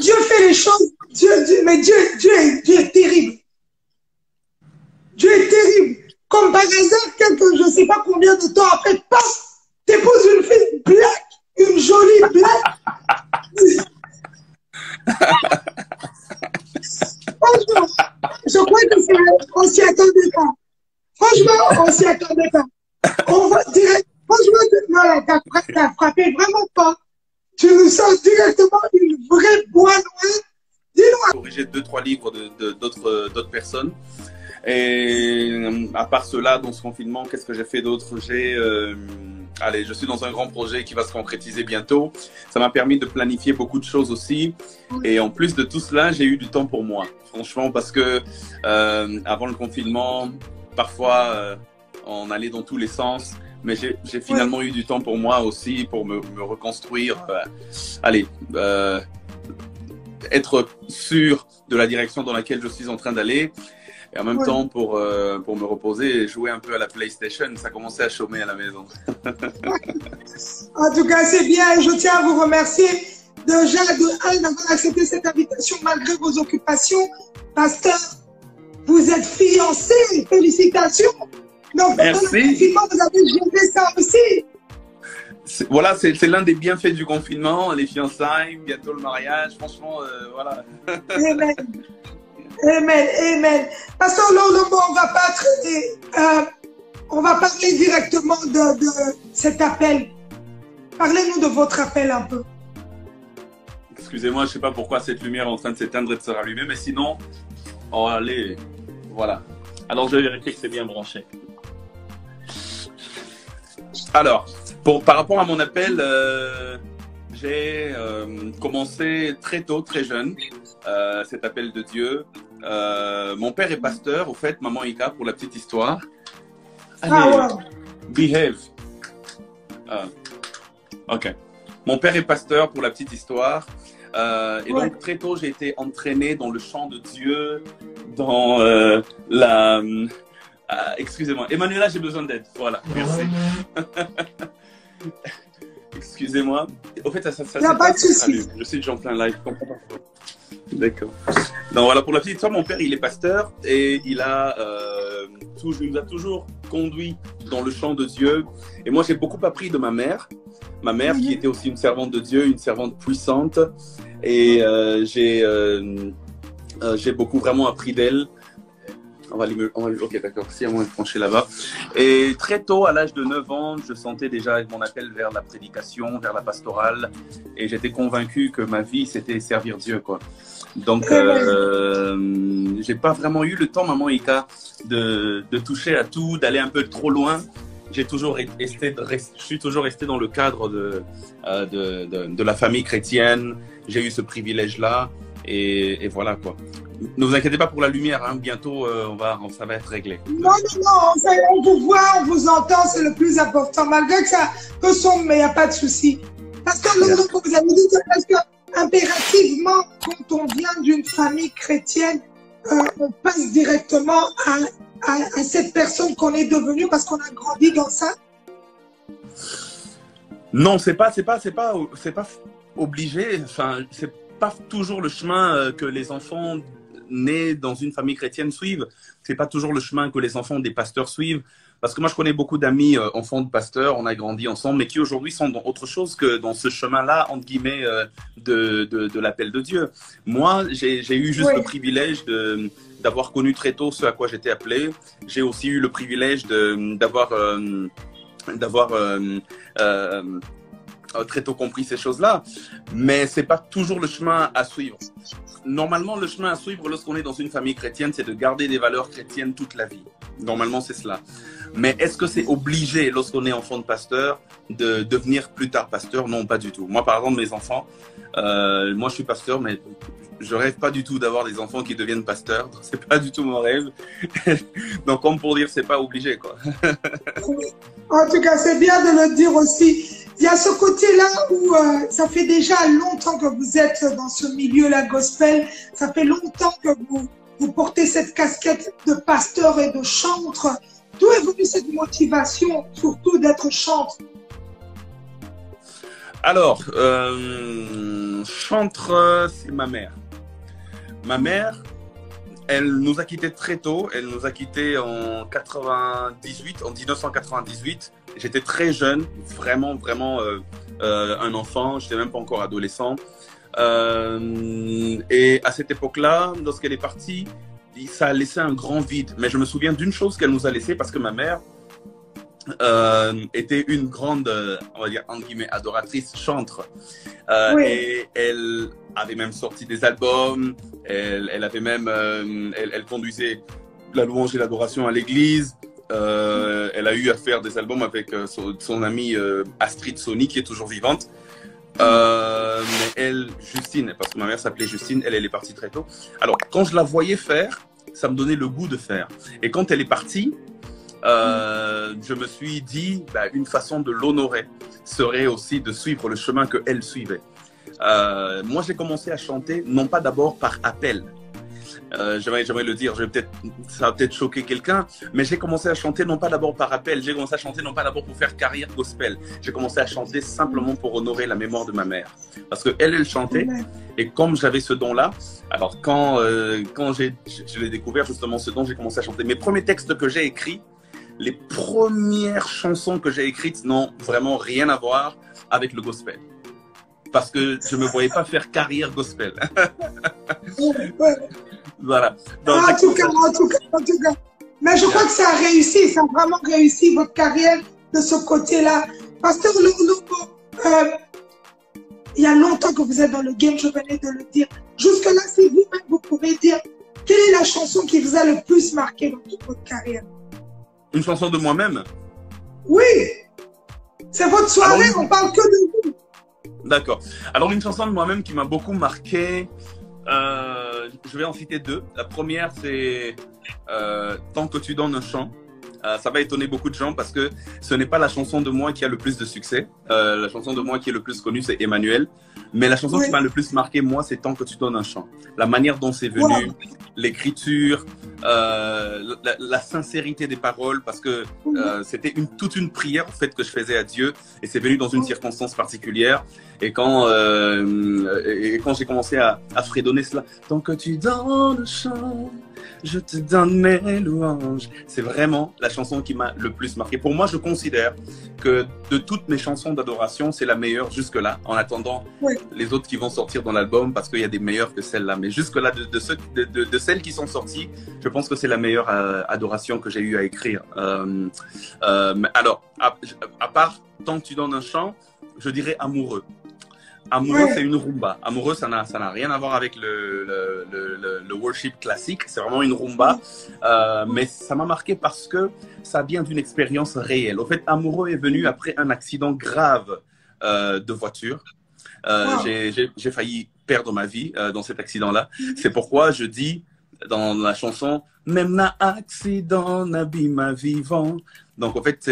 Dieu fait les choses, mais Dieu est terrible. Dieu est terrible. Comme par hasard, je ne sais pas combien de temps après, paf, t'épouses une fille black, une jolie black. Franchement, je crois qu'on s'y attendait pas. Franchement, on s'y attendait pas. On va direct, franchement, voilà, t'as frappé vraiment pas. Tu nous sors directement une vraie boîte noire. Dis-nous. Corrigé 2-3 livres d'autres personnes. Et à part cela, dans ce confinement, qu'est-ce que j'ai fait d'autre? Allez, je suis dans un grand projet qui va se concrétiser bientôt. Ça m'a permis de planifier beaucoup de choses aussi. Et en plus de tout cela, j'ai eu du temps pour moi. Franchement, parce que avant le confinement, parfois, on allait dans tous les sens. Mais j'ai finalement eu du temps pour moi aussi, pour me reconstruire. Être sûr de la direction dans laquelle je suis en train d'aller. Et en même temps, pour me reposer et jouer un peu à la PlayStation, ça commençait à chômer à la maison. En tout cas, c'est bien. Je tiens à vous remercier déjà d'avoir accepté cette invitation malgré vos occupations. Pasteur, vous êtes fiancé. Félicitations. Donc, merci. Pendant le confinement, vous avez géré ça aussi. Voilà, c'est l'un des bienfaits du confinement, les fiançailles, bientôt le mariage. Franchement, voilà. Amen. Amen, amen. Pasteur Lolomo, on va pas traiter, on va parler directement de cet appel. Parlez-nous de votre appel un peu. Excusez-moi, je ne sais pas pourquoi cette lumière est en train de s'éteindre et de se rallumer, mais sinon, on va aller, voilà. Alors, je vais vérifier que c'est bien branché. Alors, par rapport à mon appel, j'ai commencé très tôt, très jeune, cet appel de Dieu. Mon père est pasteur, au fait, maman Ika, pour la petite histoire. Allez, behave. Ok. Mon père est pasteur, pour la petite histoire. Et donc, très tôt, j'ai été entraîné dans le chant de Dieu, dans excusez-moi. Emmanuela, j'ai besoin d'aide. Voilà, merci. Excusez-moi. Au fait, ça pas de souci. Je sais que j'en plein live. D'accord. Donc voilà, pour la petite histoire, mon père, il est pasteur et il nous a toujours conduit dans le chant de Dieu. Et moi, j'ai beaucoup appris de ma mère. Ma mère, qui était aussi une servante de Dieu, une servante puissante. Et j'ai beaucoup vraiment appris d'elle. Ok, d'accord. Si, on va me pencher là-bas. Et très tôt, à l'âge de 9 ans, je sentais déjà mon appel vers la prédication, vers la pastorale. Et j'étais convaincu que ma vie, c'était servir Dieu, quoi. Donc, j'ai pas vraiment eu le temps, maman Ika, de toucher à tout, d'aller un peu trop loin. Je suis toujours resté dans le cadre de la famille chrétienne. J'ai eu ce privilège-là. Et voilà, quoi. Ne vous inquiétez pas pour la lumière, hein. Bientôt ça va être réglé. Non, on vous voit, on vous entend, c'est le plus important. Malgré que ça peut sombre, mais il n'y a pas de souci. Parce que vous avez dit que impérativement, quand on vient d'une famille chrétienne, on passe directement à cette personne qu'on est devenue parce qu'on a grandi dans ça. Non, c'est pas obligé. Enfin, c'est pas toujours le chemin que les enfants nés dans une famille chrétienne suivent. C'est pas toujours le chemin que les enfants des pasteurs suivent. Parce que moi, je connais beaucoup d'amis enfants de pasteurs, on a grandi ensemble, mais qui aujourd'hui sont dans autre chose que dans ce chemin-là, entre guillemets, de l'appel de Dieu. Moi, j'ai eu juste le privilège d'avoir connu très tôt ce à quoi j'étais appelé. J'ai aussi eu le privilège d'avoir très tôt compris ces choses-là, mais c'est pas toujours le chemin à suivre. Normalement, le chemin à suivre lorsqu'on est dans une famille chrétienne, c'est de garder des valeurs chrétiennes toute la vie. Normalement, c'est cela. Mais est-ce que c'est obligé lorsqu'on est enfant de pasteur de devenir plus tard pasteur? Non, pas du tout. Moi, par exemple, mes enfants, moi je suis pasteur, mais je rêve pas du tout d'avoir des enfants qui deviennent pasteurs. C'est pas du tout mon rêve. Donc, comme pour dire, c'est pas obligé, quoi. En tout cas, c'est bien de le dire aussi. Il y a ce côté-là où ça fait déjà longtemps que vous êtes dans ce milieu-là gospel. Ça fait longtemps que vous portez cette casquette de pasteur et de chantre. D'où est venue cette motivation, surtout d'être chantre? Alors, chantre, c'est ma mère. Ma mère, elle nous a quittés très tôt. Elle nous a quittés en 1998. J'étais très jeune, vraiment un enfant. Je n'étais même pas encore adolescent. Et à cette époque-là, lorsqu'elle est partie, ça a laissé un grand vide. Mais je me souviens d'une chose qu'elle nous a laissée parce que ma mère était une grande, on va dire, entre guillemets, adoratrice chantre. Oui. Et elle avait même sorti des albums. Elle avait même, elle conduisait la louange et l'adoration à l'église. Elle a eu à faire des albums avec son amie Astrid Sony, qui est toujours vivante. Mais elle, Justine, parce que ma mère s'appelait Justine, elle est partie très tôt. Alors, quand je la voyais faire, ça me donnait le goût de faire. Et quand elle est partie, je me suis dit, bah, une façon de l'honorer serait aussi de suivre le chemin qu'elle suivait. Moi, j'ai commencé à chanter, non pas d'abord par appel. J'aimerais le dire, ça va peut-être choquer quelqu'un, mais j'ai commencé à chanter non pas d'abord par appel, j'ai commencé à chanter non pas d'abord pour faire carrière gospel, j'ai commencé à chanter simplement pour honorer la mémoire de ma mère. Parce qu'elle chantait, et comme j'avais ce don-là, alors quand je l'ai découvert justement ce don, j'ai commencé à chanter. Mes premiers textes que j'ai écrits, les premières chansons que j'ai écrites n'ont vraiment rien à voir avec le gospel. Parce que je ne me voyais pas faire carrière gospel. Voilà. Donc, en tout cas. Mais je crois que ça a réussi, ça a vraiment réussi votre carrière de ce côté-là. Pasteur Lolo, il y a longtemps que vous êtes dans le game, je venais de le dire. Jusque-là, si vous-même, vous pouvez dire, quelle est la chanson qui vous a le plus marqué dans toute votre carrière? Une chanson de moi-même? Oui. C'est votre soirée, on parle que de vous. D'accord. Alors, une chanson de moi-même qui m'a beaucoup marqué, je vais en citer deux. La première, c'est Tant que tu donnes un chant. Ça va étonner beaucoup de gens parce que ce n'est pas la chanson de moi qui a le plus de succès. La chanson de moi qui est le plus connue, c'est Emmanuel. Mais la chanson qui m'a le plus marqué, moi, c'est Tant que tu donnes un chant. La manière dont c'est venu, l'écriture, la sincérité des paroles, parce que c'était toute une prière en fait que je faisais à Dieu, et c'est venu dans une circonstance particulière. Et quand j'ai commencé à fredonner cela, Tant que tu donnes un chant, je te donne mes louanges. C'est vraiment la chanson qui m'a le plus marqué. Pour moi, je considère que de toutes mes chansons d'adoration, c'est la meilleure jusque-là, en attendant les autres qui vont sortir dans l'album, parce qu'il y a des meilleures que celle-là. Mais jusque-là, de celles qui sont sorties, je pense que c'est la meilleure adoration que j'ai eu à écrire. Alors, à part Tant que tu donnes un chant, je dirais Amoureux. Amoureux, c'est une rumba. Amoureux, ça n'a rien à voir avec le worship classique. C'est vraiment une rumba. Mais ça m'a marqué parce que ça vient d'une expérience réelle. Au fait, Amoureux est venu après un accident grave de voiture. J'ai failli perdre ma vie dans cet accident-là. C'est pourquoi je dis dans la chanson « Même na accident n'abîme vivant ». Donc, en fait,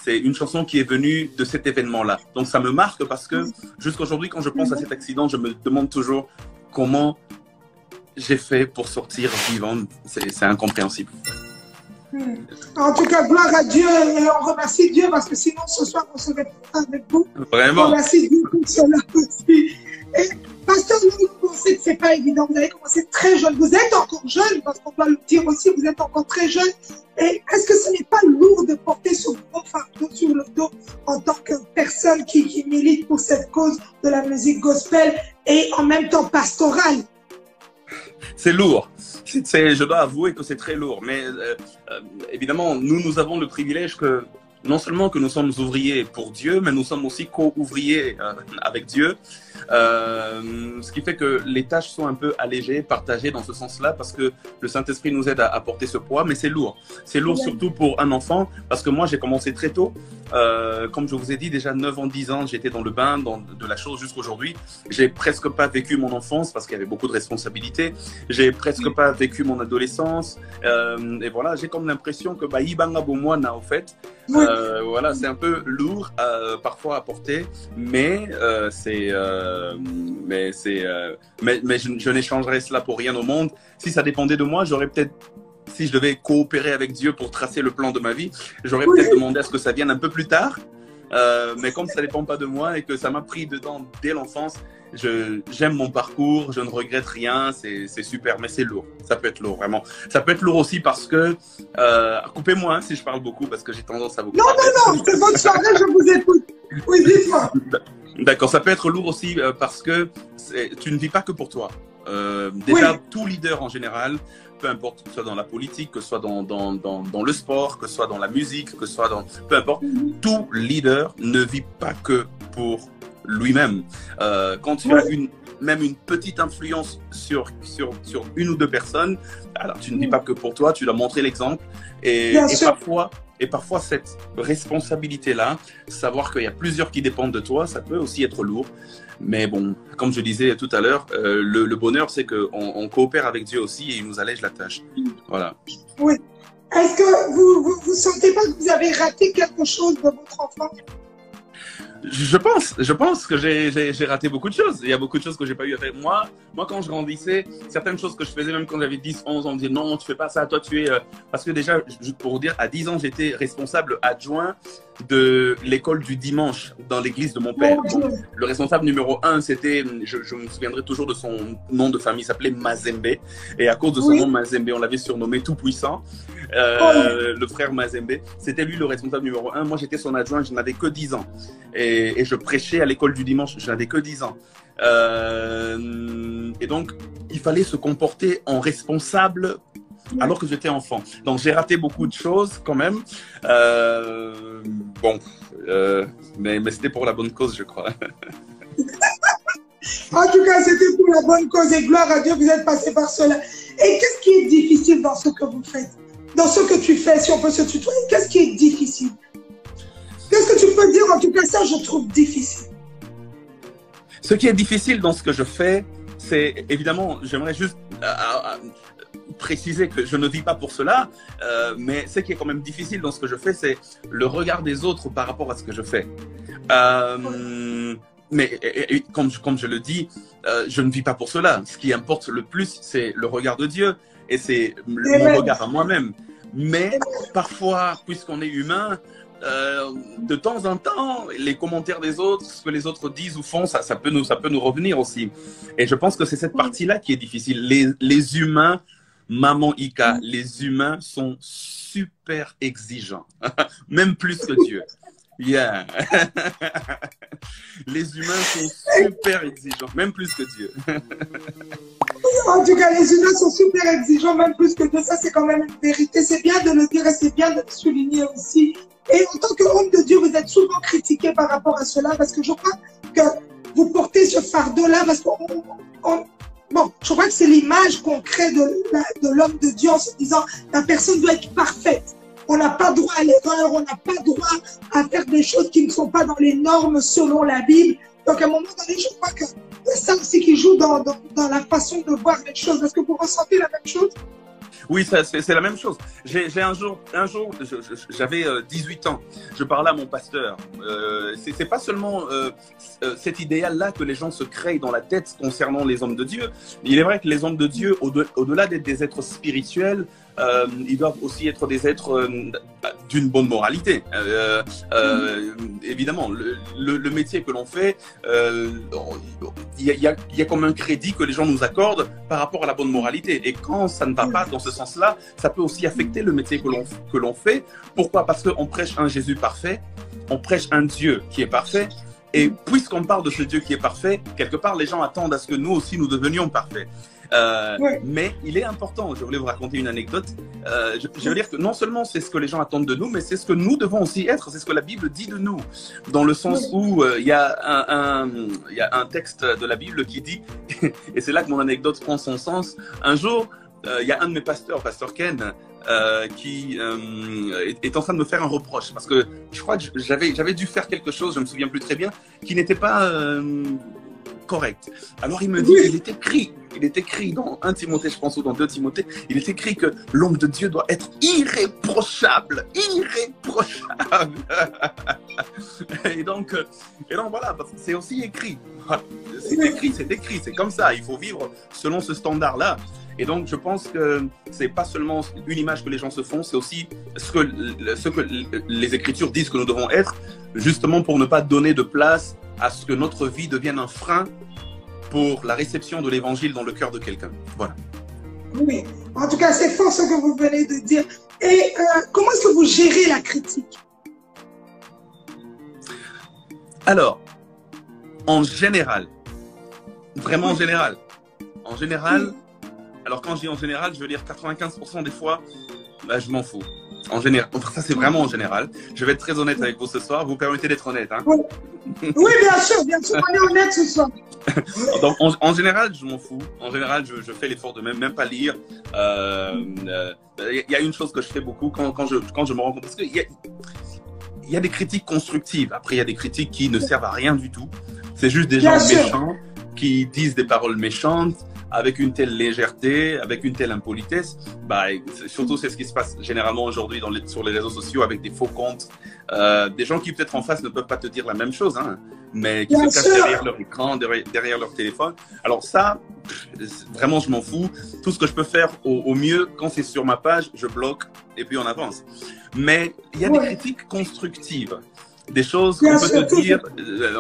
c'est une chanson qui est venue de cet événement-là. Donc, ça me marque parce que jusqu'aujourd'hui, quand je pense à cet accident, je me demande toujours comment j'ai fait pour sortir vivant. C'est incompréhensible. En tout cas, gloire à Dieu et on remercie Dieu parce que sinon, ce soir, on serait pas avec vous. Vraiment. On remercie Dieu pour cela aussi. Et pasteur, vous pensez que c'est pas évident. Vous avez commencé très jeune. Vous êtes encore jeune parce qu'on doit le dire aussi. Vous êtes encore très jeune. Et est-ce que ce n'est pas lourd de porter ce gros fardeau sur le dos en tant que personne qui milite pour cette cause de la musique gospel et en même temps pastorale? C'est lourd. Je dois avouer que c'est très lourd. Mais évidemment, nous avons le privilège que non seulement que nous sommes ouvriers pour Dieu, mais nous sommes aussi co-ouvriers avec Dieu. Ce qui fait que les tâches sont un peu allégées, partagées dans ce sens-là, parce que le Saint-Esprit nous aide à porter ce poids, mais c'est lourd. C'est lourd surtout pour un enfant, parce que moi j'ai commencé très tôt. Comme je vous ai dit, déjà 9 ans, 10 ans, j'étais dans le bain de la chose jusqu'aujourd'hui. J'ai presque pas vécu mon enfance, parce qu'il y avait beaucoup de responsabilités. J'ai presque pas vécu mon adolescence. Et voilà, j'ai comme l'impression que Ibanga Bomwana, au fait, voilà, c'est un peu lourd parfois à porter, mais je n'échangerais cela pour rien au monde. Si ça dépendait de moi, j'aurais peut-être, si je devais coopérer avec Dieu pour tracer le plan de ma vie, j'aurais peut-être demandé à ce que ça vienne un peu plus tard. Mais comme ça dépend pas de moi et que ça m'a pris dedans dès l'enfance, j'aime mon parcours, je ne regrette rien, c'est super, mais c'est lourd. Ça peut être lourd, vraiment. Ça peut être lourd aussi parce que, coupez-moi hein, si je parle beaucoup, parce que j'ai tendance à vous Non, parler. non, non, c'est votre soirée, je vous écoute. Oui, dites-moi. D'accord, ça peut être lourd aussi parce que tu ne vis pas que pour toi. Déjà, tout leader en général, peu importe que ce soit dans la politique, que ce soit dans le sport, que ce soit dans la musique, que ce soit dans... Peu importe, tout leader ne vit pas que pour lui-même. Quand tu as même une petite influence sur une ou deux personnes, alors tu ne vis pas que pour toi, tu dois montrer l'exemple. Et parfois, cette responsabilité-là, savoir qu'il y a plusieurs qui dépendent de toi, ça peut aussi être lourd. Mais bon, comme je disais tout à l'heure, le bonheur, c'est qu'on coopère avec Dieu aussi et il nous allège la tâche. Voilà. Oui. Est-ce que vous sentez pas que vous avez raté quelque chose de votre enfance? Je pense que j'ai raté beaucoup de choses. Il y a beaucoup de choses que j'ai pas eu à faire. Moi, quand je grandissais, certaines choses que je faisais, même quand j'avais 10, 11 ans, on me disait non, tu fais pas ça, toi tu es... Parce que déjà, juste pour vous dire, à 10 ans, j'étais responsable adjoint de l'école du dimanche dans l'église de mon père. Donc, le responsable numéro 1, c'était, je me souviendrai toujours de son nom de famille, il s'appelait Mazembe. Et à cause de son nom Mazembe, on l'avait surnommé Tout-Puissant. Le frère Mazembe, c'était lui le responsable numéro 1. Moi, j'étais son adjoint, je n'avais que 10 ans. Et je prêchais à l'école du dimanche, je n'avais que 10 ans. Et donc, il fallait se comporter en responsable alors que j'étais enfant. Donc, j'ai raté beaucoup de choses quand même. Mais c'était pour la bonne cause, je crois. En tout cas, c'était pour la bonne cause et gloire à Dieu, vous êtes passé par cela. Et qu'est-ce qui est difficile dans ce que vous faites? Dans ce que tu fais, si on peut se tutoyer, qu'est-ce qui est difficile? Qu'est-ce que tu peux dire? En tout cas, ça, je trouve difficile. Ce qui est difficile dans ce que je fais, c'est évidemment, j'aimerais juste préciser que je ne vis pas pour cela, mais ce qui est quand même difficile dans ce que je fais, c'est le regard des autres par rapport à ce que je fais. Mais comme je le dis, je ne vis pas pour cela. Ce qui importe le plus, c'est le regard de Dieu et c'est mon regard à moi-même. Mais parfois, puisqu'on est humain, de temps en temps, les commentaires des autres, ce que les autres disent ou font, ça peut nous revenir aussi. Et je pense que c'est cette partie-là qui est difficile. Les humains, Maman Ika, les humains sont super exigeants, même plus que Dieu. Yeah. Les humains sont super exigeants, même plus que Dieu. En tout cas, les humains sont super exigeants, même plus que Dieu. Ça, c'est quand même une vérité. C'est bien de le dire et c'est bien de le souligner aussi. Et en tant qu'homme de Dieu, vous êtes souvent critiqué par rapport à cela parce que je crois que vous portez ce fardeau-là parce bon, je crois que c'est l'image qu'on crée de l'homme de Dieu en se disant la personne doit être parfaite. On n'a pas droit à l'erreur, on n'a pas droit à faire des choses qui ne sont pas dans les normes selon la Bible. Donc à un moment donné, je crois que c'est ça aussi qui joue dans la façon de voir les choses. Est-ce que vous ressentez la même chose? Oui, c'est la même chose. Un jour, j'avais 18 ans. Je parlais à mon pasteur. C'est pas seulement cet idéal-là que les gens se créent dans la tête concernant les hommes de Dieu. Il est vrai que les hommes de Dieu, au-delà d'être des êtres spirituels, ils doivent aussi être des êtres d'une bonne moralité. Évidemment, le métier que l'on fait, il y a comme un crédit que les gens nous accordent par rapport à la bonne moralité. Et quand ça ne va pas dans ce sens-là, ça peut aussi affecter le métier que l'on fait. Pourquoi? Parce qu'on prêche un Jésus parfait, on prêche un Dieu qui est parfait. Et puisqu'on parle de ce Dieu qui est parfait, quelque part, les gens attendent à ce que nous aussi, nous devenions parfaits. Mais il est important, je voulais vous raconter une anecdote, je veux dire que non seulement c'est ce que les gens attendent de nous, mais c'est ce que nous devons aussi être, c'est ce que la Bible dit de nous, dans le sens où il y a un texte de la Bible qui dit, et c'est là que mon anecdote prend son sens, un jour, il y a un de mes pasteurs, Pasteur Ken, qui est en train de me faire un reproche, parce que je crois que j'avais dû faire quelque chose, je me souviens plus très bien, qui n'était pas correct. Alors il me dit, il est écrit dans 1 Timothée, je pense, ou dans 2 Timothée, il est écrit que l'homme de Dieu doit être irréprochable. Et donc voilà, c'est aussi écrit. C'est écrit, c'est comme ça. Il faut vivre selon ce standard-là. Et donc, je pense que c'est pas seulement une image que les gens se font, c'est aussi ce que les Écritures disent que nous devons être, justement pour ne pas donner de place à ce que notre vie devienne un frein pour la réception de l'Évangile dans le cœur de quelqu'un. Voilà. Oui, en tout cas, c'est fort ce que vous venez de dire. Et comment est-ce que vous gérez la critique? Alors, en général, vraiment en général, alors quand je dis en général, je veux dire 95% des fois, bah, je m'en fous. En général, ça c'est vraiment en général. Je vais être très honnête avec vous ce soir. Vous permettez d'être honnête, hein? Oui, bien sûr, on est honnête ce soir. Donc en général, je m'en fous. En général, je fais l'effort de même pas lire. Il y a une chose que je fais beaucoup quand je me rends compte, parce qu'il y a des critiques constructives. Après, il y a des critiques qui ne servent à rien du tout. C'est juste des gens méchants qui disent des paroles méchantes avec une telle légèreté, avec une telle impolitesse. Bah, surtout, c'est ce qui se passe généralement aujourd'hui sur les réseaux sociaux avec des faux comptes. Des gens qui peut-être en face ne peuvent pas te dire la même chose, hein, mais qui se cachent derrière leur écran, derrière leur téléphone. Alors ça, vraiment, je m'en fous. Tout ce que je peux faire au mieux, quand c'est sur ma page, je bloque et puis on avance. Mais il y a des critiques constructives, des choses qu'on peut te dire,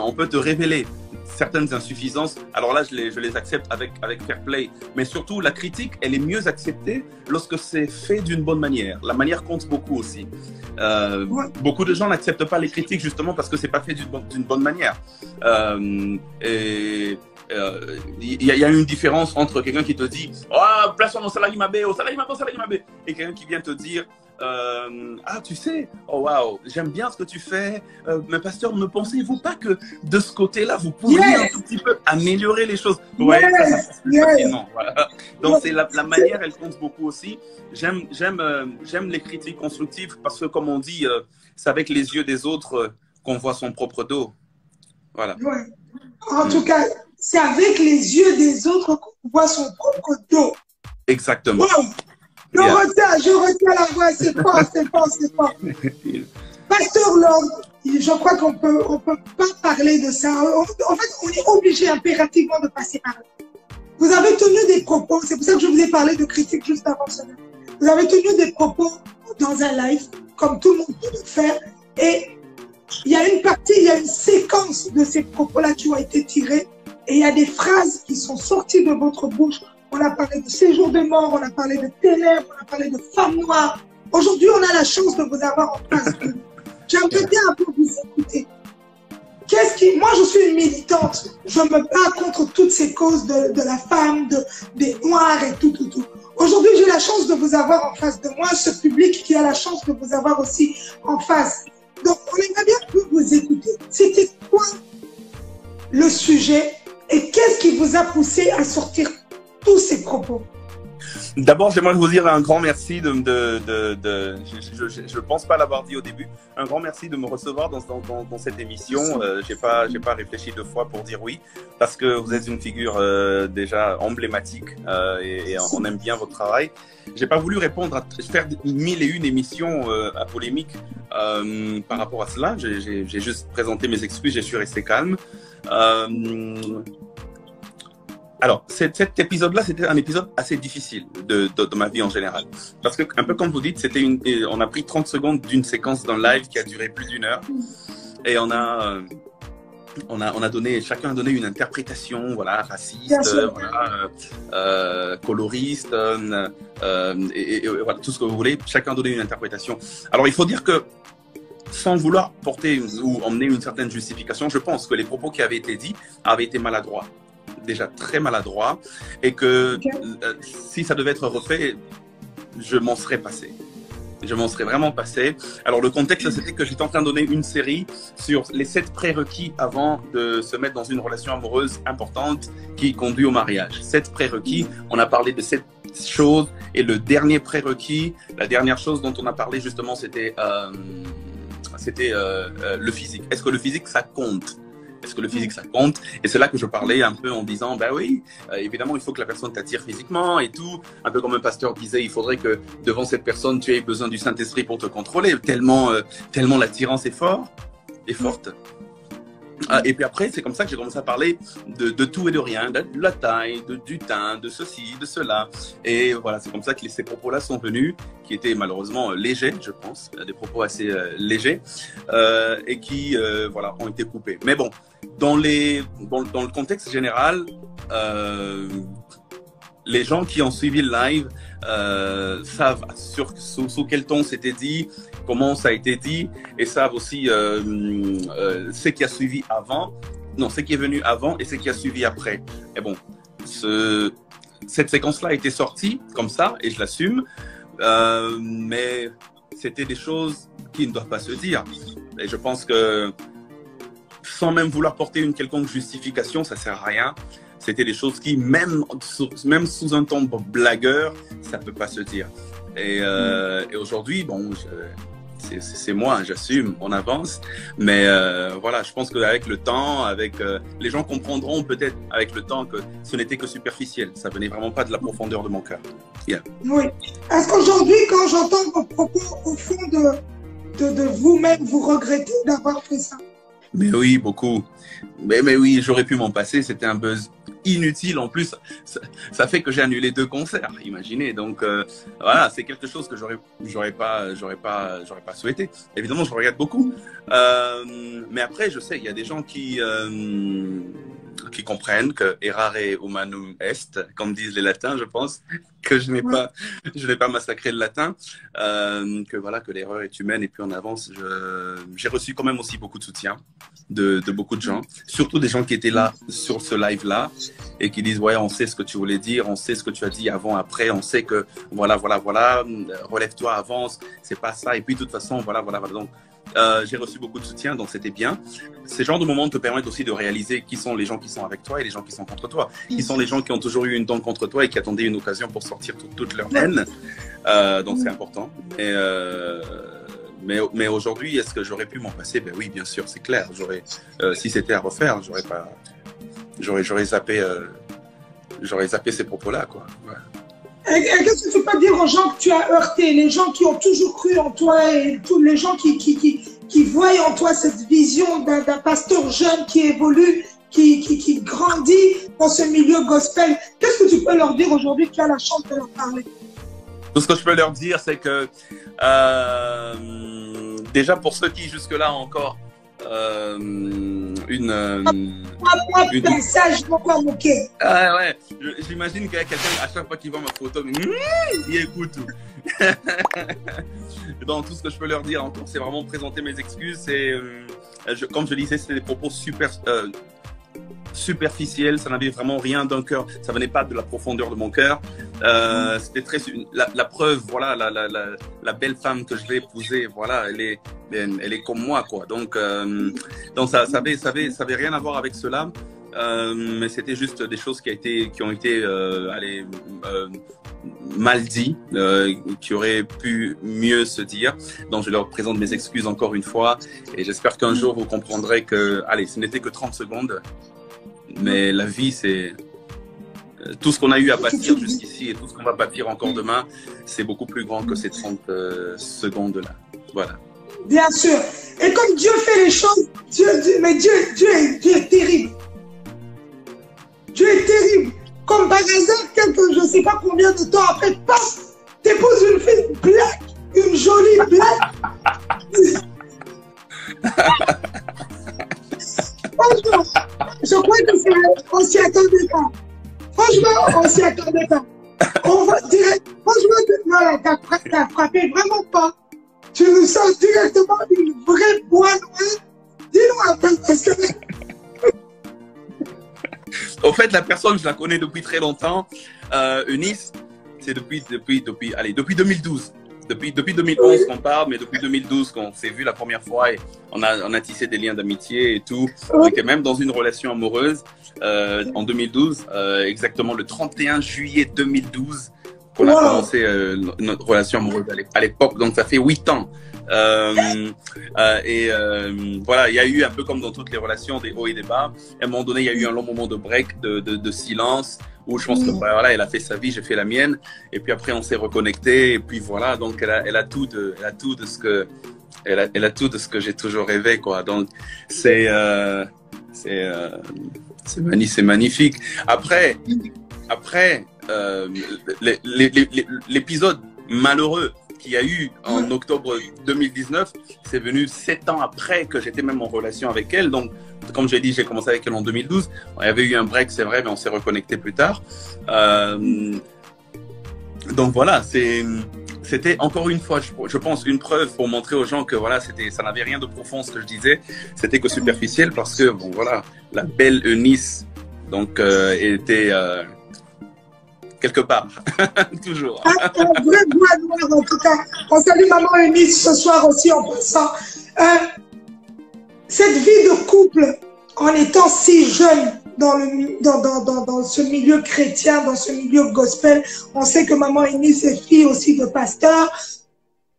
on peut te révéler certaines insuffisances. Alors là, je les accepte avec fair play. Mais surtout, la critique, elle est mieux acceptée lorsque c'est fait d'une bonne manière. La manière compte beaucoup aussi. Beaucoup de gens n'acceptent pas les critiques justement parce que c'est pas fait d'une bonne manière. Il y a une différence entre quelqu'un qui te dit « Oh, place au salaire mabé, au salaire mabé » et quelqu'un qui vient te dire ah, tu sais, oh waouh, j'aime bien ce que tu fais, mais pasteur, ne pensez-vous pas que de ce côté-là, vous pourriez un tout petit peu améliorer les choses? Ouais, ça se passe plus facilement. Voilà. Donc, c'est la manière, elle compte beaucoup aussi. J'aime les critiques constructives parce que, comme on dit, c'est avec les yeux des autres qu'on voit son propre dos. Voilà. Ouais. En tout cas, c'est avec les yeux des autres qu'on voit son propre dos. Exactement. Wow. Je retiens la voix, c'est fort. Pasteur Lord, je crois qu'on peut pas parler de ça. En fait, on est obligé impérativement de passer par là. Vous avez tenu des propos, c'est pour ça que je vous ai parlé de critique juste avant cela. Vous avez tenu des propos dans un live, comme tout le monde peut le faire, et il y a une séquence de ces propos-là qui ont été tirés, et il y a des phrases qui sont sorties de votre bouche. On a parlé de séjour de mort, on a parlé de ténèbres, on a parlé de femmes noires. Aujourd'hui, on a la chance de vous avoir en face de nous. J'aimerais bien un peu vous écouter. Moi, je suis une militante. Je me bats contre toutes ces causes de la femme, des noirs et tout. Aujourd'hui, j'ai la chance de vous avoir en face de moi, ce public qui a la chance de vous avoir aussi en face. Donc, on aimerait bien que vous écoutez. C'était quoi le sujet et qu'est-ce qui vous a poussé à sortir tous ces propos? D'abord, j'aimerais vous dire un grand merci je ne pense pas l'avoir dit au début, un grand merci de me recevoir dans cette émission. J'ai pas réfléchi deux fois pour dire oui, parce que vous êtes une figure déjà emblématique et on aime bien votre travail. J'ai pas voulu répondre faire 1001 émissions à polémique par rapport à cela. J'ai juste présenté mes excuses, je suis resté calme. Alors, cet épisode-là, c'était un épisode assez difficile de ma vie en général. Parce que, un peu comme vous dites, on a pris 30 secondes d'une séquence d'un live qui a duré plus d'1 heure. Et chacun a donné une interprétation, voilà, raciste, coloriste, et voilà, tout ce que vous voulez. Chacun a donné une interprétation. Alors, il faut dire que, sans vouloir porter ou emmener une certaine justification, je pense que les propos qui avaient été dits avaient été maladroits. Déjà très maladroit, et que si ça devait être refait, je m'en serais passé. Je m'en serais vraiment passé. Alors le contexte, c'était que j'étais en train de donner une série sur les 7 prérequis avant de se mettre dans une relation amoureuse importante qui conduit au mariage. 7 prérequis, on a parlé de 7 choses, et le dernier prérequis, la dernière chose dont on a parlé justement, c'était le physique. Est-ce que le physique, ça compte? Est-ce que le physique, ça compte? Et c'est là que je parlais un peu en disant, ben oui, évidemment, il faut que la personne t'attire physiquement et tout. Un peu comme un pasteur disait, il faudrait que devant cette personne, tu aies besoin du Saint-Esprit pour te contrôler, tellement l'attirance est forte. Ah, et puis après, c'est comme ça que j'ai commencé à parler de tout et de rien, de la taille, du teint, de ceci, de cela. Et voilà, c'est comme ça que ces propos-là sont venus, qui étaient malheureusement légers, je pense, des propos assez légers, et qui voilà, ont été coupés. Mais bon, dans le contexte général, les gens qui ont suivi le live savent sous quel ton c'était dit, comment ça a été dit, et savent aussi ce qui a suivi avant, non, ce qui est venu avant et ce qui a suivi après. Et bon, cette séquence-là a été sortie comme ça, et je l'assume, mais c'était des choses qui ne doivent pas se dire. Et je pense que sans même vouloir porter une quelconque justification, ça sert à rien. C'était des choses qui, même sous un ton blagueur, ça ne peut pas se dire. Et aujourd'hui, bon, c'est moi, j'assume, on avance. Mais voilà, je pense qu'avec le temps, les gens comprendront peut-être avec le temps que ce n'était que superficiel. Ça venait vraiment pas de la profondeur de mon cœur. Yeah. Oui. Est-ce qu'aujourd'hui, quand j'entends vos propos, au fond de vous-même, vous regrettez d'avoir fait ça? Mais oui, beaucoup. Mais oui, j'aurais pu m'en passer. C'était un buzz inutile. En plus, ça fait que j'ai annulé 2 concerts. Imaginez. Donc voilà, c'est quelque chose que j'aurais pas souhaité. Évidemment, je regrette beaucoup. Mais après, je sais, il y a des gens qui comprennent que errare humanum est, comme disent les latins, je pense, que je n'ai pas massacré le latin, que voilà, que l'erreur est humaine, et puis on avance. J'ai reçu quand même aussi beaucoup de soutien de beaucoup de gens, surtout des gens qui étaient là sur ce live-là et qui disent ouais, on sait ce que tu voulais dire, on sait ce que tu as dit avant, après, on sait que voilà, relève-toi, avance, c'est pas ça, et puis de toute façon, voilà. Donc j'ai reçu beaucoup de soutien, donc c'était bien. Ces genres de moments te permettent aussi de réaliser qui sont les gens qui sont avec toi et les gens qui sont contre toi. Qui sont les gens qui ont toujours eu une dent contre toi et qui attendaient une occasion pour sortir toute leur haine. Donc c'est important. Mais aujourd'hui, est-ce que j'aurais pu m'en passer? Ben oui, bien sûr, c'est clair. Si c'était à refaire, j'aurais zappé ces propos-là, quoi. Ouais. Qu'est-ce que tu peux dire aux gens que tu as heurtés, les gens qui ont toujours cru en toi et tous les gens qui voient en toi cette vision d'un pasteur jeune qui évolue, qui grandit dans ce milieu gospel? Qu'est-ce que tu peux leur dire aujourd'hui que tu as la chance de leur parler? Tout ce que je peux leur dire, c'est que déjà pour ceux qui jusque-là ont encore ça, je ne vais pas moquer. Ah ouais, j'imagine qu'il y a quelqu'un, à chaque fois qu'il voit ma photo, il écoute tout. Donc tout ce que je peux leur dire encore, c'est vraiment présenter mes excuses. Comme je disais, c'était des propos superficiels, ça n'avait vraiment rien d'un cœur, ça venait pas de la profondeur de mon cœur. C'était la preuve, voilà, la belle femme que je vais épouser, voilà, elle est comme moi, quoi. Donc ça avait rien à voir avec cela. Mais c'était juste des choses qui ont été mal dit, qui auraient pu mieux se dire. Donc je leur présente mes excuses encore une fois et j'espère qu'un jour vous comprendrez que, allez, ce n'était que 30 secondes, mais la vie, c'est tout ce qu'on a eu à bâtir jusqu'ici et tout ce qu'on va bâtir encore demain, c'est beaucoup plus grand que ces 30 secondes-là. Voilà. Bien sûr. Et comme Dieu fait les choses, Dieu est terrible. Dieu est terrible. Comme par hasard, je ne sais pas combien de temps après, paf, t'épouses une fille black, une jolie black. Franchement, je crois qu'on s'y attendait pas. Franchement, on s'y attendait pas. On va direct. Franchement, t'as frappé vraiment pas. Tu nous sors directement une vraie boîte noire. Dis-nous un peu, parce que... Au fait, la personne, je la connais depuis très longtemps. Eunice, c'est depuis 2012. Depuis 2011 qu'on parle, mais depuis 2012 qu'on s'est vu la première fois et on a tissé des liens d'amitié et tout. On était même dans une relation amoureuse en 2012, exactement le 31 juillet 2012 qu'on a commencé notre relation amoureuse à l'époque. Donc ça fait 8 ans. Voilà, il y a eu un peu comme dans toutes les relations des hauts et des bas. À un moment donné, il y a eu un long moment de break, de silence, où je pense que voilà, elle a fait sa vie, j'ai fait la mienne, et puis après on s'est reconnecté, et puis voilà, donc elle a tout de ce que elle a tout de ce que j'ai toujours rêvé, quoi. Donc, c'est magnifique. Après, l'épisode malheureux qu'il y a eu en octobre 2019, c'est venu 7 ans après que j'étais même en relation avec elle. Donc, comme j'ai dit, j'ai commencé avec elle en 2012. Il y avait eu un break, c'est vrai, mais on s'est reconnecté plus tard. Donc voilà, c'était encore une fois, je pense, une preuve pour montrer aux gens que voilà, ça n'avait rien de profond ce que je disais. C'était que superficiel parce que bon voilà, la belle Eunice donc était quelque part, toujours. Un vrai bois noir en tout cas. On salue maman Eunice ce soir aussi en passant. Cette vie de couple, en étant si jeune dans ce milieu chrétien, dans ce milieu gospel, on sait que maman Eunice est fille aussi de pasteur.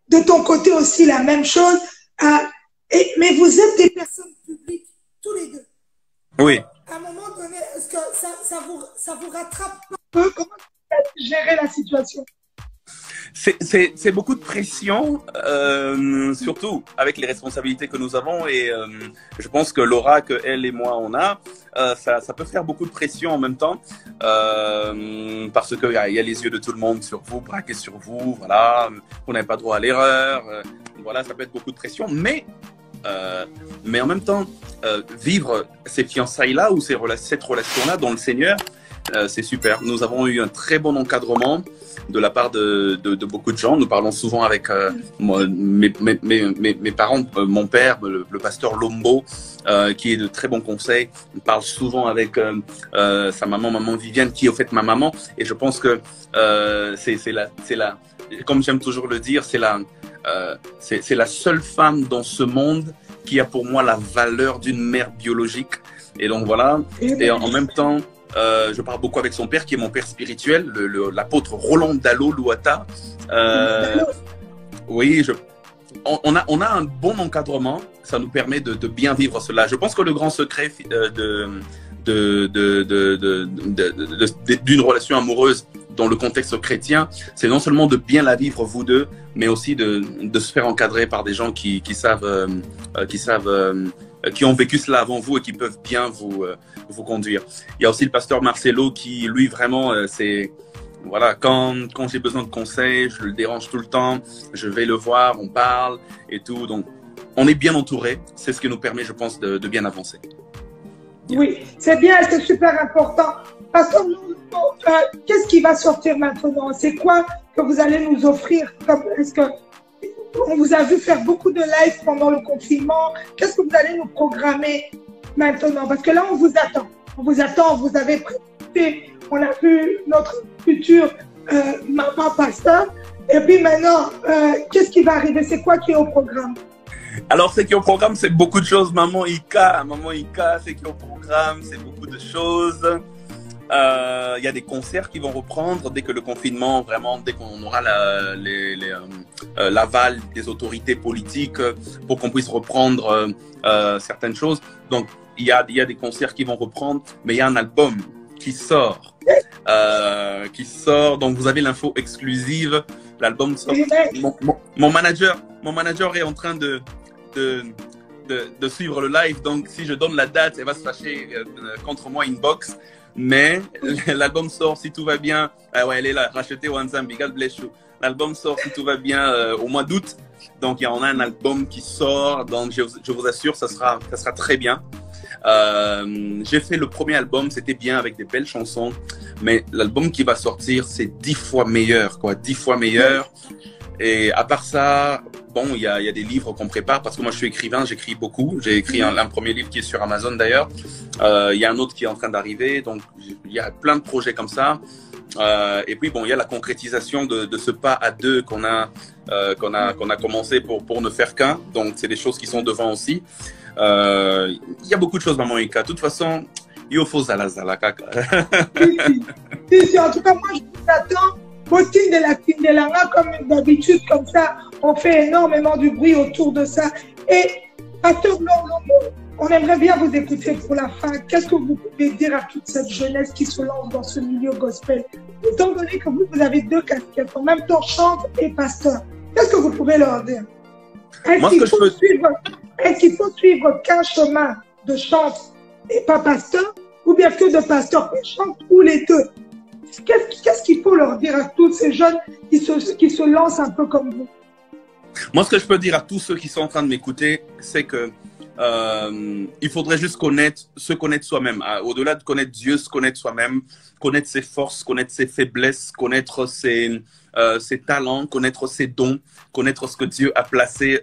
De ton côté aussi la même chose. Mais vous êtes des personnes publiques tous les deux. Oui. À un moment donné, est-ce que ça vous rattrape un peu? Comment vous avez géré la situation? C'est beaucoup de pression, surtout avec les responsabilités que nous avons et je pense que l'aura que elle et moi on a, ça peut faire beaucoup de pression en même temps parce que il y a les yeux de tout le monde sur vous, braqués sur vous, voilà, vous n'avez pas droit à l'erreur, voilà, ça peut être beaucoup de pression, mais en même temps, vivre ces fiançailles-là ou cette relation-là dans le Seigneur, c'est super. Nous avons eu un très bon encadrement de la part de beaucoup de gens. Nous parlons souvent avec mes parents, mon père, le pasteur Lombo, qui est de très bons conseils. On parle souvent avec sa maman Viviane, qui est au fait ma maman. Et je pense que c'est la, comme j'aime toujours le dire, c'est la seule femme dans ce monde qui a pour moi la valeur d'une mère biologique. Et donc voilà. Et en même temps, je parle beaucoup avec son père, qui est mon père spirituel, l'apôtre Roland Dallot Luata. Oui, on a un bon encadrement. Ça nous permet de bien vivre cela. Je pense que le grand secret d'une relation amoureuse dans le contexte chrétien, c'est non seulement de bien la vivre vous deux, mais aussi de se faire encadrer par des gens qui ont vécu cela avant vous et qui peuvent bien vous conduire. Il y a aussi le pasteur Marcelo qui, lui, vraiment, voilà, quand j'ai besoin de conseils, je le dérange tout le temps, je vais le voir, on parle et tout. Donc, on est bien entouré. C'est ce qui nous permet, je pense, de bien avancer. Oui, c'est bien, c'est super important. Pasteur, qu'est-ce qui va sortir maintenant? C'est quoi que vous allez nous offrir? Est-ce que on vous a vu faire beaucoup de live pendant le confinement? Qu'est-ce que vous allez nous programmer maintenant? Parce que là, on vous attend. On vous attend, vous avez présenté, on a vu notre futur maman pasteur. Et puis maintenant, qu'est-ce qui va arriver? C'est quoi qui est au programme? Alors, ce qui est au programme, c'est beaucoup de choses. Maman Ika, ce qui est au programme, c'est beaucoup de choses. Il y a des concerts qui vont reprendre dès que le confinement, vraiment, dès qu'on aura l'aval des autorités politiques pour qu'on puisse reprendre certaines choses. Donc, il y a des concerts qui vont reprendre, mais il y a un album qui sort. Donc, vous avez l'info exclusive. L'album sort. Mon manager est en train de suivre le live. Donc, si je donne la date, elle va se fâcher contre moi inbox. Mais l'album sort si tout va bien. Ah ouais, elle est là, rachetée Wanzambi, God bless you. L'album sort si tout va bien au mois d'août. Donc, il y en a un album qui sort. Donc, je vous assure, ça sera très bien. J'ai fait le premier album, c'était bien avec des belles chansons. Mais l'album qui va sortir, c'est 10 fois meilleur, quoi. 10 fois meilleur. Et à part ça, bon, il y a des livres qu'on prépare parce que moi je suis écrivain, j'écris beaucoup. J'ai écrit un premier livre qui est sur Amazon d'ailleurs. Il y a un autre qui est en train d'arriver. Donc il y a plein de projets comme ça. Et puis bon, il y a la concrétisation de ce pas à deux qu'on a commencé pour ne faire qu'un. Donc c'est des choses qui sont devant aussi. Il y a beaucoup de choses, maman Ika. De toute façon, il faut zala kaka. Si, en tout cas, moi je vous attends. Botine de la Kindelanga, comme d'habitude, comme ça, on fait énormément de bruit autour de ça. Et, Pasteur Lombo, on aimerait bien vous écouter pour la fin. Qu'est-ce que vous pouvez dire à toute cette jeunesse qui se lance dans ce milieu gospel? Étant donné que vous avez deux casquettes, en même temps chante et pasteur, qu'est-ce que vous pouvez leur dire? Moi, ce que je peux... Est-ce qu'il faut suivre qu'un chemin de chante et pas pasteur, ou bien que de pasteur et chante, ou les deux? Qu'est-ce qu'il faut leur dire à tous ces jeunes qui se lancent un peu comme vous? Moi, ce que je peux dire à tous ceux qui sont en train de m'écouter, c'est que il faudrait juste se connaître soi-même. Au-delà de connaître Dieu, se connaître soi-même, connaître ses forces, connaître ses faiblesses, connaître ses talents, connaître ses dons, connaître ce que Dieu a placé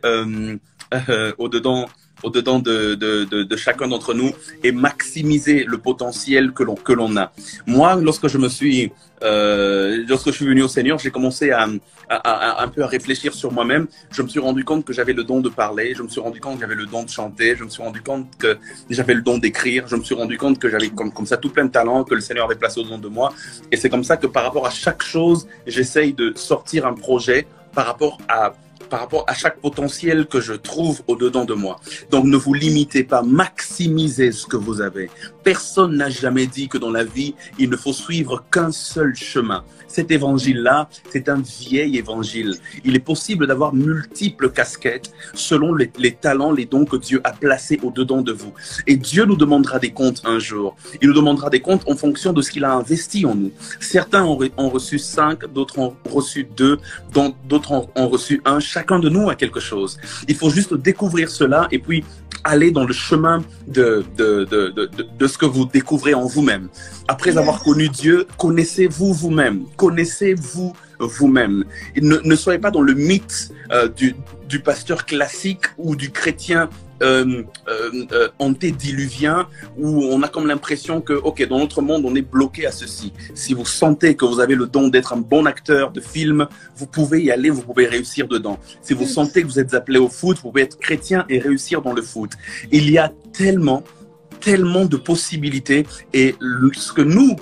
au-dedans de chacun d'entre nous et maximiser le potentiel que l'on a. Moi, lorsque je suis venu au Seigneur, j'ai commencé à un peu à réfléchir sur moi-même. Je me suis rendu compte que j'avais le don de parler, je me suis rendu compte que j'avais le don de chanter, je me suis rendu compte que j'avais le don d'écrire, je me suis rendu compte que j'avais comme ça tout plein de talents que le Seigneur avait placé au-dedans de moi. Et c'est comme ça que par rapport à chaque chose, j'essaye de sortir un projet par rapport à chaque potentiel que je trouve au-dedans de moi. Donc, ne vous limitez pas, maximisez ce que vous avez. Personne n'a jamais dit que dans la vie, il ne faut suivre qu'un seul chemin. Cet évangile-là, c'est un vieil évangile. Il est possible d'avoir multiples casquettes selon les talents, les dons que Dieu a placés au-dedans de vous. Et Dieu nous demandera des comptes un jour. Il nous demandera des comptes en fonction de ce qu'il a investi en nous. Certains ont reçu 5, d'autres ont reçu 2, d'autres ont reçu 1. Chacun de nous a quelque chose. Il faut juste découvrir cela et puis aller dans le chemin de ce que vous découvrez en vous-même. Après avoir connu Dieu, connaissez-vous vous-même. Connaissez-vous vous-même. Ne soyez pas dans le mythe du pasteur classique ou du chrétien antédiluvien où on a comme l'impression que, ok, dans notre monde, on est bloqué à ceci. Si vous sentez que vous avez le don d'être un bon acteur de film, vous pouvez y aller, vous pouvez réussir dedans. Si vous sentez que vous êtes appelé au foot, vous pouvez être chrétien et réussir dans le foot. Il y a tellement de possibilités et ce que nous,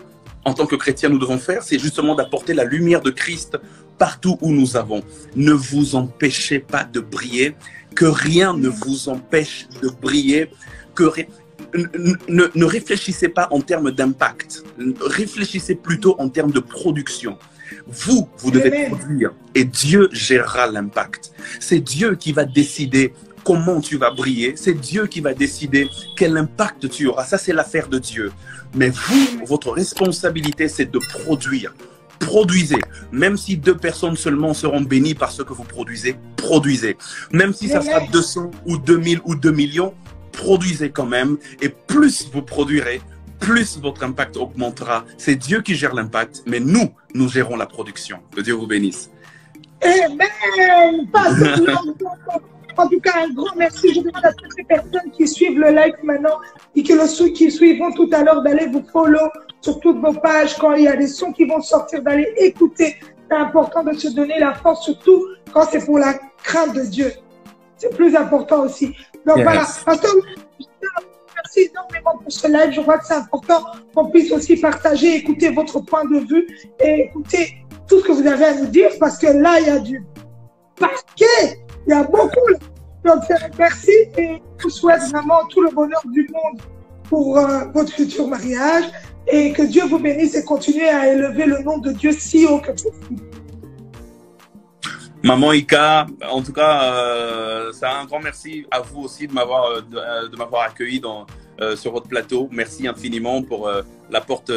en tant que chrétiens, nous devons faire, c'est justement d'apporter la lumière de Christ partout où nous avons. Ne vous empêchez pas de briller, que rien ne vous empêche de briller, ne réfléchissez pas en termes d'impact, réfléchissez plutôt en termes de production. Vous devez produire et Dieu gérera l'impact. C'est Dieu qui va décider comment tu vas briller, c'est Dieu qui va décider quel impact tu auras. Ça, c'est l'affaire de Dieu. Mais vous, votre responsabilité, c'est de produire. Produisez. Même si 2 personnes seulement seront bénies par ce que vous produisez, produisez. Même si ça sera 200 ou 2000 ou 2 millions, produisez quand même. Et plus vous produirez, plus votre impact augmentera. C'est Dieu qui gère l'impact, mais nous gérons la production. Que Dieu vous bénisse. Amen. En tout cas, un grand merci. Je demande à toutes les personnes qui suivent le live maintenant et qui suivront tout à l'heure d'aller vous follow sur toutes vos pages. Quand il y a des sons qui vont sortir, d'aller écouter. C'est important de se donner la force, surtout quand c'est pour la crainte de Dieu. C'est plus important aussi. Donc voilà, pasteur, merci énormément pour ce live. Je crois que c'est important qu'on puisse aussi partager, écouter votre point de vue et écouter tout ce que vous avez à nous dire parce que là, il y a du paquet. Il y a beaucoup. Donc, merci et je vous souhaite vraiment tout le bonheur du monde pour votre futur mariage et que Dieu vous bénisse et continue à élever le nom de Dieu si haut que possible. Maman Ika, en tout cas, c'est un grand merci à vous aussi de m'avoir accueilli sur votre plateau. Merci infiniment pour la porte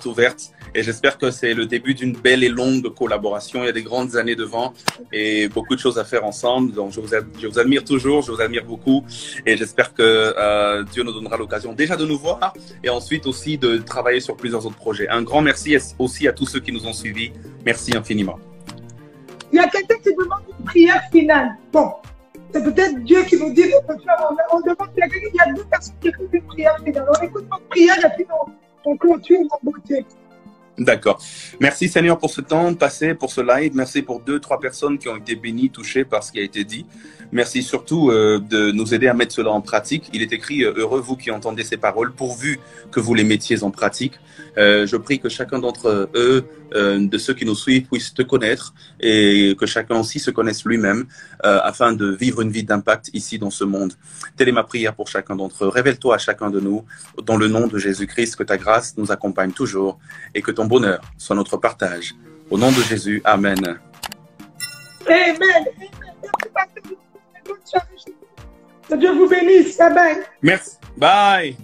ouverte. Et j'espère que c'est le début d'une belle et longue collaboration. Il y a des grandes années devant et beaucoup de choses à faire ensemble. Donc, je vous admire toujours, je vous admire beaucoup. Et j'espère que Dieu nous donnera l'occasion déjà de nous voir et ensuite aussi de travailler sur plusieurs autres projets. Un grand merci aussi à tous ceux qui nous ont suivis. Merci infiniment. Il y a quelqu'un qui demande une prière finale. Bon, c'est peut-être Dieu qui nous dit de faire. On demande, il y a 2 personnes qui écoutent une prière finale. On écoute notre prière et puis on clôture en beauté. D'accord. Merci Seigneur pour ce temps passé, pour ce live. Merci pour 2-3 personnes qui ont été bénies, touchées par ce qui a été dit. Merci surtout de nous aider à mettre cela en pratique. Il est écrit, heureux vous qui entendez ces paroles, pourvu que vous les mettiez en pratique. Je prie que chacun d'entre eux, de ceux qui nous suivent, puisse te connaître et que chacun aussi se connaisse lui-même afin de vivre une vie d'impact ici dans ce monde. Telle est ma prière pour chacun d'entre eux. Révèle-toi à chacun de nous dans le nom de Jésus-Christ, que ta grâce nous accompagne toujours et que ton bonheur soit notre partage. Au nom de Jésus, Amen. Amen. bonne soirée. Que Dieu vous bénisse. Bye bye. Merci. Bye.